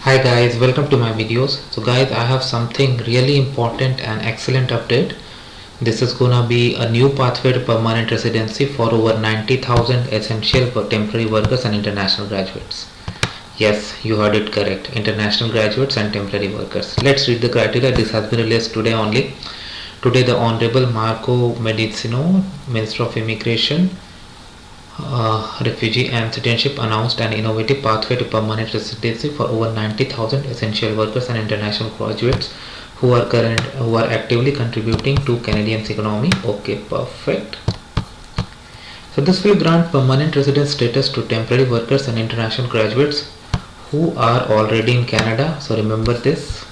Hi guys, welcome to my videos. So guys, I have something really important and excellent update. This is gonna be a new pathway to permanent residency for over 90,000 essential temporary workers and international graduates. Yes, you heard it correct. International graduates and temporary workers. Let's read the criteria. This has been released today only. Today the Honorable Marco Medicino, Minister of Immigration, Refugee and Citizenship, announced an innovative pathway to permanent residency for over 90,000 essential workers and international graduates who are actively contributing to Canadian's economy. Okay, perfect. So this will grant permanent residence status to temporary workers and international graduates who are already in Canada. So remember this.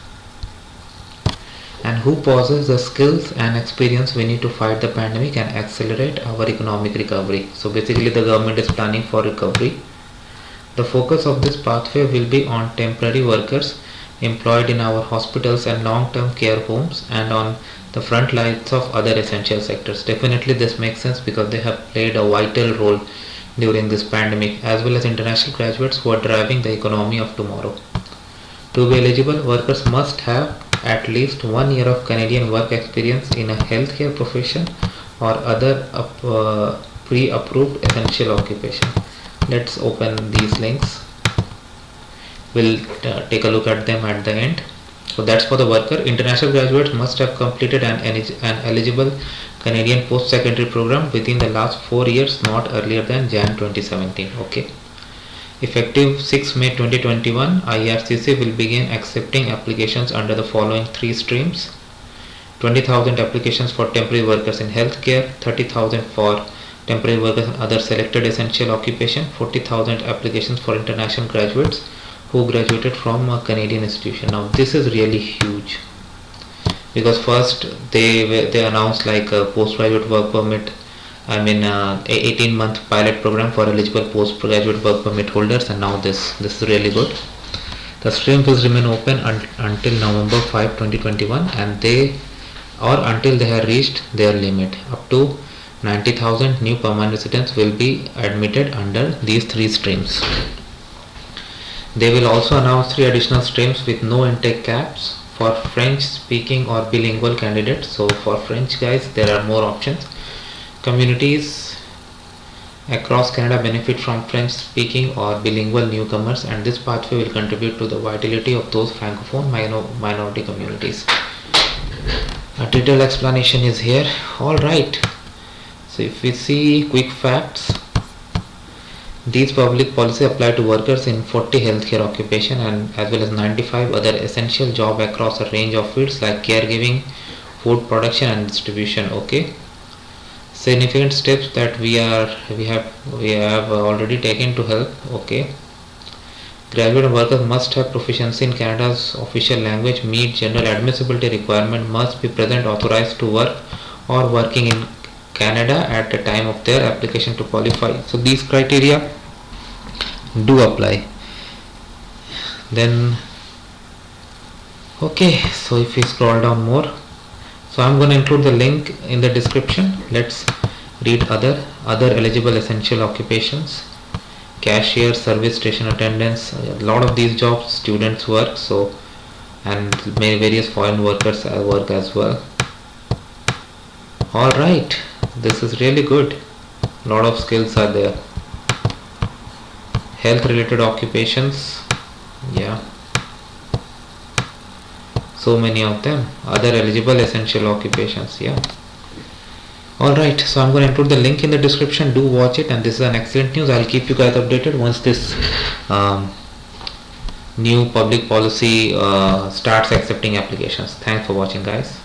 And who possess the skills and experience we need to fight the pandemic and accelerate our economic recovery. So basically the government is planning for recovery. The focus of this pathway will be on temporary workers employed in our hospitals and long-term care homes and on the front lines of other essential sectors. Definitely this makes sense because they have played a vital role during this pandemic, as well as international graduates who are driving the economy of tomorrow. To be eligible, workers must have at least 1 year of Canadian work experience in a healthcare profession or other pre-approved essential occupation. Let's open these links. We'll take a look at them at the end. So that's for the worker. International graduates must have completed an eligible Canadian post-secondary program within the last 4 years, not earlier than Jan 2017. Okay. Effective 6 May 2021, IRCC will begin accepting applications under the following three streams: 20,000 applications for temporary workers in healthcare, 30,000 for temporary workers in other selected essential occupation, 40,000 applications for international graduates who graduated from a Canadian institution. Now this is really huge because first they announced like a postgraduate work permit, 18-month pilot program for eligible postgraduate work permit holders, and now this is really good. The stream will remain open until November 5, 2021, and until they have reached their limit. Up to 90,000 new permanent residents will be admitted under these three streams. They will also announce 3 additional streams with no intake caps for French speaking or bilingual candidates. So for French guys, there are more options. Communities across Canada benefit from French speaking or bilingual newcomers, and this pathway will contribute to the vitality of those francophone minority communities. A detailed explanation is here. Alright, so if we see quick facts, these public policy apply to workers in 40 healthcare occupation and as well as 95 other essential jobs across a range of fields like caregiving, food production and distribution. Okay. Significant steps that we have already taken to help. Okay. Graduate workers must have proficiency in Canada's official language, meet general admissibility requirement, must be present authorized to work or working in Canada at the time of their application to qualify. So these criteria do apply. Then okay, so if we scroll down more, so I'm going to include the link in the description. Let's read other eligible essential occupations: cashier, service station attendants. A lot of these jobs students work, so, and various foreign workers work as well. All right, this is really good. A lot of skills are there. Health related occupations, yeah, so many of them. Other eligible essential occupations, yeah. Alright, so I'm going to include the link in the description. Do watch it, and this is an excellent news. I'll keep you guys updated once this new public policy starts accepting applications. Thanks for watching, guys.